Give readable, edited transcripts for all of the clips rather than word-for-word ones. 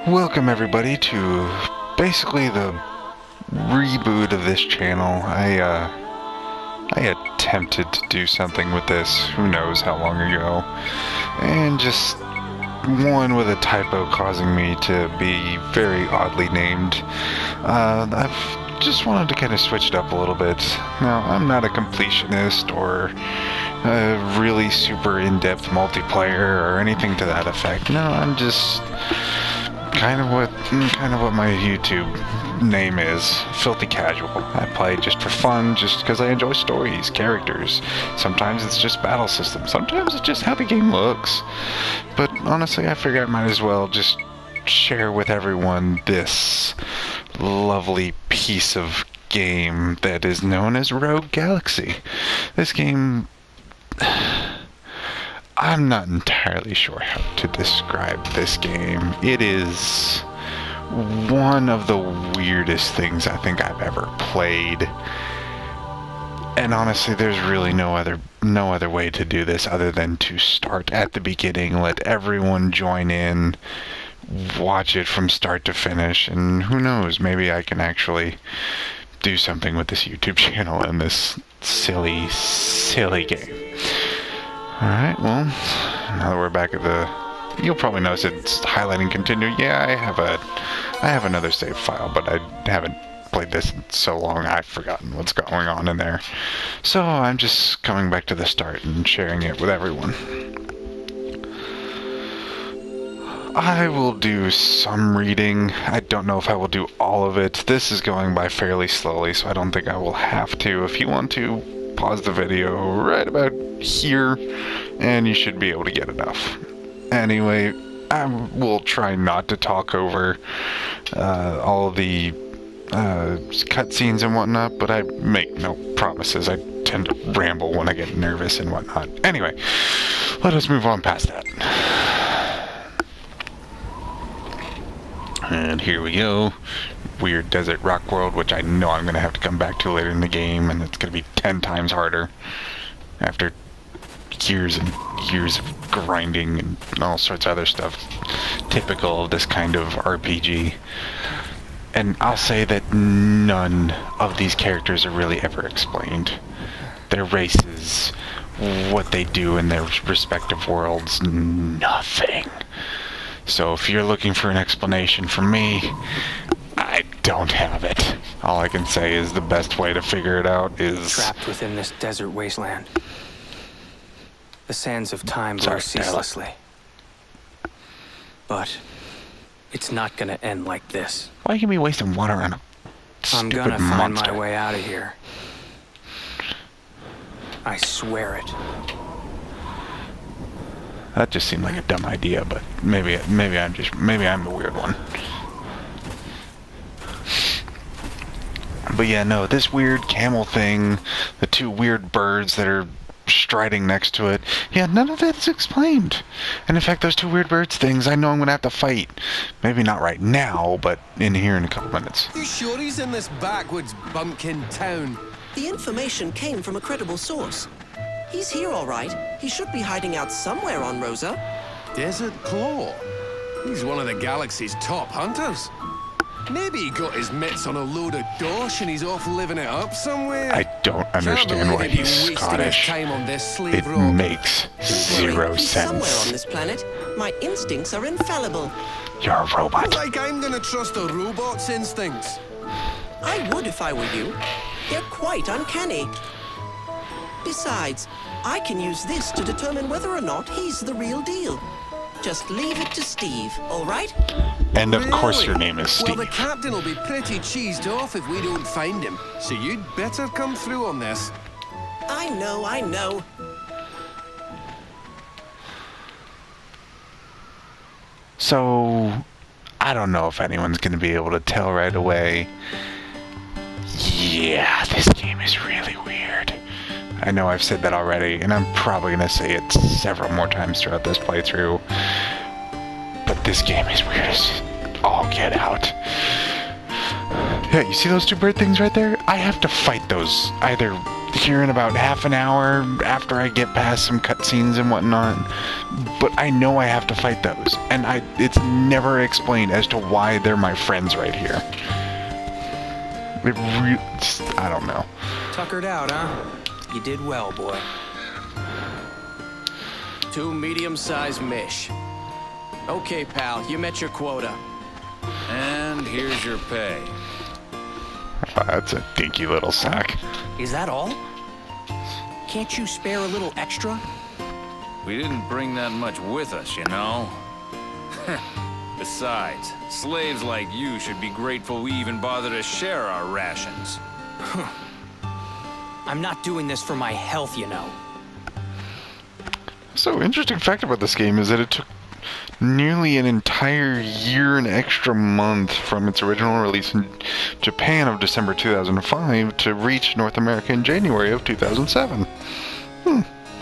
Welcome everybody to basically the reboot of this channel. I attempted to do something with this, who knows how long ago, and just one with a typo causing me to be very oddly named. I've just wanted to kind of switch it up a little bit. Now, I'm not a completionist or a really super in-depth multiplayer or anything to that effect. No, I'm just kind of what my YouTube name is, filthy casual. I play just for fun, just because I enjoy stories, characters. Sometimes it's just battle systems. Sometimes it's just how the game looks. But honestly, I figure I might as well just share with everyone this lovely piece of game that is known as Rogue Galaxy. This game, I'm not entirely sure how to describe this game. It is one of the weirdest things I think I've ever played. And honestly, there's really no other way to do this other than to start at the beginning, let everyone join in, watch it from start to finish, and who knows, maybe I can actually do something with this YouTube channel and this silly game. Alright, well, now that we're back at the... You'll probably notice it's highlighting continue. Yeah, I have another save file, but I haven't played this in so long I've forgotten what's going on in there. So I'm just coming back to the start and sharing it with everyone. I will do some reading. I don't know if I will do all of it. This is going by fairly slowly, so I don't think I will have to. If you want to, pause the video right about here, and you should be able to get enough. Anyway, I will try not to talk over all the cutscenes and whatnot, but I make no promises. I tend to ramble when I get nervous and whatnot. Anyway, let us move on past that. And here we go. Weird desert rock world, which I know I'm going to have to come back to later in the game, and it's going to be 10 times harder after years and years of grinding and all sorts of other stuff. Typical of this kind of RPG. And I'll say that none of these characters are really ever explained. Their races, what they do in their respective worlds, nothing. So if you're looking for an explanation from me, I don't have it. All I can say is the best way to figure it out is... trapped within this desert wasteland. The sands of time blur ceaselessly. But it's not gonna end like this. Why can we wasting water on a I'm stupid gonna find monster? my way out of here. I swear it. That just seemed like a dumb idea, but maybe I'm a weird one. But yeah, no, this weird camel thing, the two weird birds that are striding next to it, yeah, none of that's explained. And in fact, those two weird birds things, I know I'm gonna have to fight. Maybe not right now, but in here in a couple minutes. You sure he's in this backwoods bumpkin town? The information came from a credible source. He's here all right. He should be hiding out somewhere on Rosa. Desert Claw? He's one of the galaxy's top hunters. Maybe he got his mitts on a load of dosh and he's off living it up somewhere. I don't understand why he's Scottish. Time on this slave It rock. makes zero He's somewhere sense. on this planet. My instincts are infallible. You're a robot. Like I'm gonna trust a robot's instincts. I would if I were you. They're quite uncanny. Besides, I can use this to determine whether or not he's the real deal. Just leave it to Steve, all right? And of course Really? your name is Steve. Well, the captain will be pretty cheesed off if we don't find him. So you'd better come through on this. I know. So, I don't know if anyone's going to be able to tell right away. Yeah, this game is really weird. I know I've said that already, and I'm probably going to say it several more times throughout this playthrough. But this game is weird as all get out. Yeah, you see those two bird things right there? I have to fight those either here in about half an hour after I get past some cutscenes and whatnot. But I know I have to fight those, and it's never explained as to why they're my friends right here. I don't know. Tuckered out, huh? You did well, boy. 2 medium-sized mish. Okay, pal, you met your quota. And here's your pay. That's a dinky little sack. Is that all? Can't you spare a little extra? We didn't bring that much with us, you know? Besides, slaves like you should be grateful we even bother to share our rations. I'm not doing this for my health, you know. So, interesting fact about this game is that it took nearly an entire year and extra month from its original release in Japan of December 2005 to reach North America in January of 2007.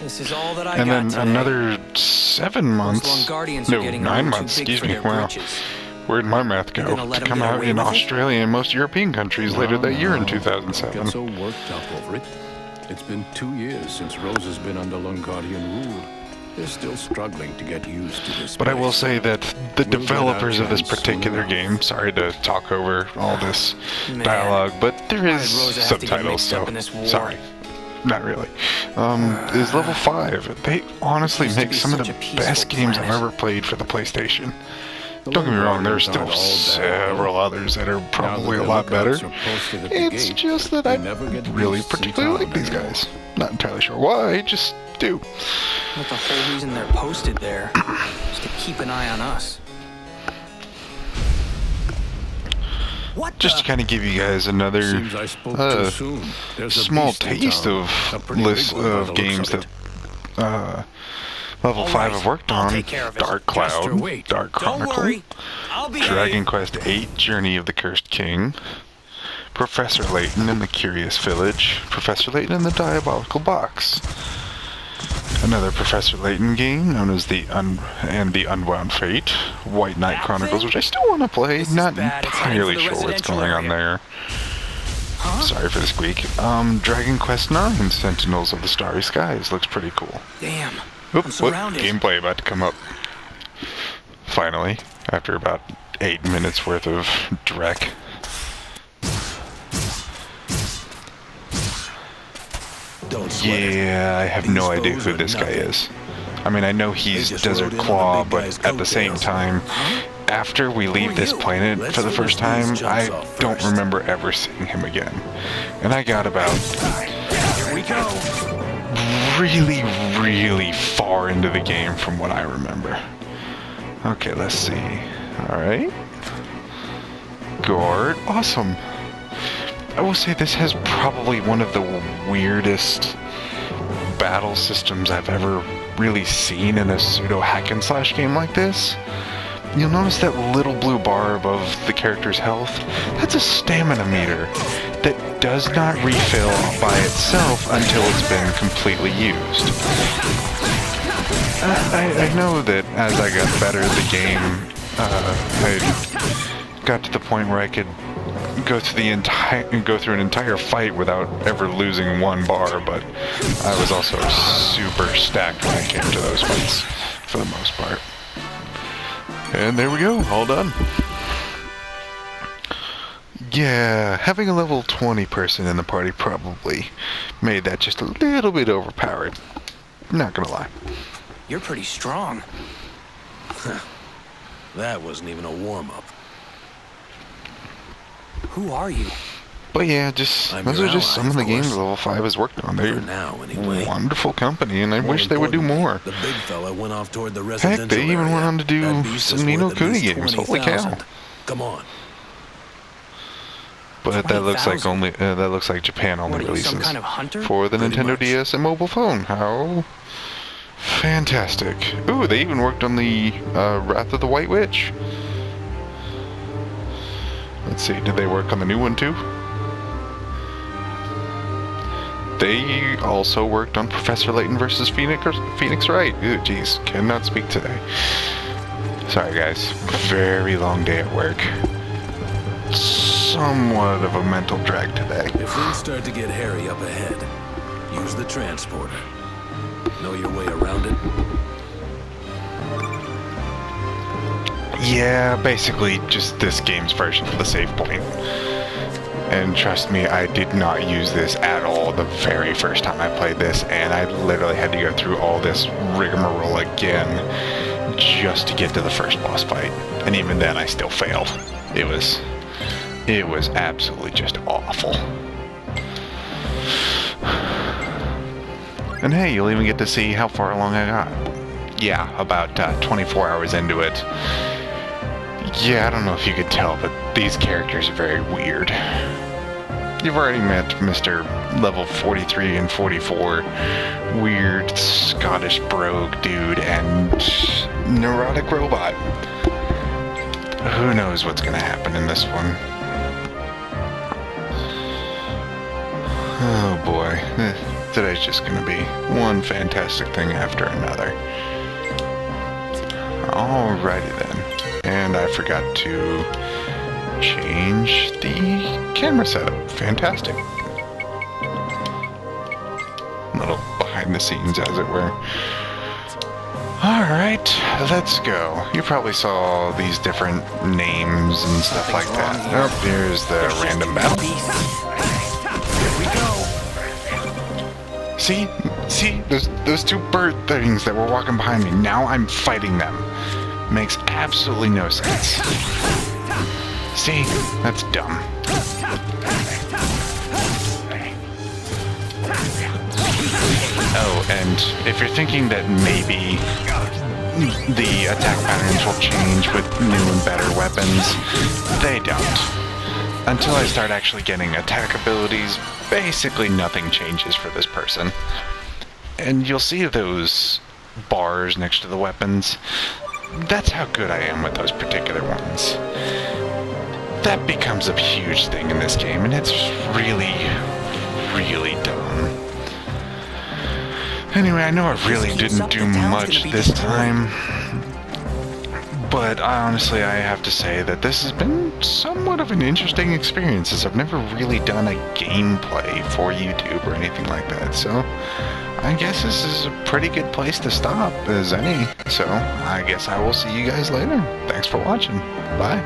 This is all that I And got then today. another 7 months. Longguardians No, are getting 9 a little months, too big excuse for me. their Wow. britches. Where'd my math You go? gonna let To 'em come get out away in with it? Australia and most European countries later that year in 2007. Get so worked up over it. It's been 2 years since Rose has been under Lungguardian rule. They're still struggling to get used to this. But I will place. say that the We'll get our developers of this chance soon particular enough. game, sorry to talk over all this Man. dialogue, but there Why is did Rosa have to get subtitles, mixed up so in this war? sorry. Not really. Is level 5. They honestly Used to make be some of such the a peaceful best games I've planet. ever played for the PlayStation. The Don't get me wrong, there's Lungguardians still aren't all bad, several others that are Now that probably a the lot better. lookouts are posted at the It's gate, just that they I never get really beasts in particularly like town these anymore. guys. Not entirely sure why, just do. But the whole reason they're posted there is to keep an eye on us. What Just to kind of give you guys another Seems I spoke too soon. There's a small beast in taste town. A of pretty list big one by the of looks games of that it. level All 5 right, have worked I'll on. take care of it. Dark Just Cloud, wait. Dark Don't Chronicle, worry, I'll be Dragon Quest VIII, Journey of the Cursed King, Professor Layton and the Curious Village, Professor Layton and the Diabolical Box. Another Professor Layton game known as the Unwound Fate, White Knight That Chronicles, thing? which I still want to play. This is Not bad. It's heading entirely for the sure what's residential going on area. there. Sorry for the squeak. Dragon Quest IX, Sentinels of the Starry Skies. Looks pretty cool. Damn, Oop, I'm surrounded. gameplay about to come up. Finally, after about 8 minutes worth of dreck. Don't sweat it. Yeah, I have no These idea foes who are this guy nothing. is. I mean, I know he's just Desert rode in on the Claw, big but guy's at the same coattails. time, after we leave this you? planet Let's for the see first what these time, jumps I off don't first. remember ever seeing him again. And I got about Here we go. really, really far into the game from what I remember. Okay, let's see. Alright. Guard. Awesome. I will say this has probably one of the weirdest battle systems I've ever really seen in a pseudo hack and slash game like this. You'll notice that little blue bar above the character's health. That's a stamina meter that does not refill by itself until it's been completely used. I know that as I got better at the game, I got to the point where I could go through an entire fight without ever losing one bar, but I was also super stacked when it came to those fights for the most part. And there we go, all done. Yeah, having a level 20 person in the party probably made that just a little bit overpowered. Not gonna lie. You're pretty strong. That wasn't even a warm-up. Who are you? But yeah, I'm those your are just ally, some of the of games course. level 5 has worked on. For They're now, anyway. wonderful company, and I More wish they would do importantly, more. The big fella went off toward the residential Heck, they even area. went on to do That beast some is Ni no worth at Kuni least games. Holy cow! 20,000. Come on. But that looks like 20,000? that looks like Japan only What are you, releases some kind of hunter? for the Pretty Nintendo much. DS and mobile phone. How fantastic! Ooh, they even worked on the Wrath of the White Witch. Let's see, did they work on the new one too? They also worked on Professor Layton versus Phoenix Wright. Ooh, jeez, cannot speak today. Sorry guys, very long day at work. Somewhat of a mental drag today. If things start to get hairy up ahead, Use the transporter. Know your way around it? Yeah, basically just this game's version of the save point. And trust me, I did not use this at all the very first time I played this, and I literally had to go through all this rigmarole again just to get to the first boss fight. And even then, I still failed. It was absolutely just awful. And hey, you'll even get to see how far along I got. Yeah, about 24 hours into it. Yeah, I don't know if you could tell, but these characters are very weird. You've already met Mr. Level 43 and 44, weird Scottish brogue dude, and neurotic robot. Who knows what's gonna happen in this one? Oh boy, today's just gonna be one fantastic thing after another. Alrighty then. And I forgot to change the camera setup. Fantastic. Little behind the scenes, as it were. Alright, let's go. You probably saw these different names and stuff like that. Oh, here's the random battle. See? See? Those two bird things that were walking behind me. Now I'm fighting them. Makes absolutely no sense. See? That's dumb. Oh, and if you're thinking that maybe the attack patterns will change with new and better weapons, they don't. Until I start actually getting attack abilities, basically nothing changes for this person. And you'll see those bars next to the weapons. That's how good I am with those particular ones. That becomes a huge thing in this game, and it's really, really dumb. Anyway, I know I really didn't do much this time, but honestly, I have to say that this has been somewhat of an interesting experience, as I've never really done a gameplay for YouTube or anything like that, so I guess this is a pretty good place to stop as any. So I guess I will see you guys later. Thanks for watching. Bye.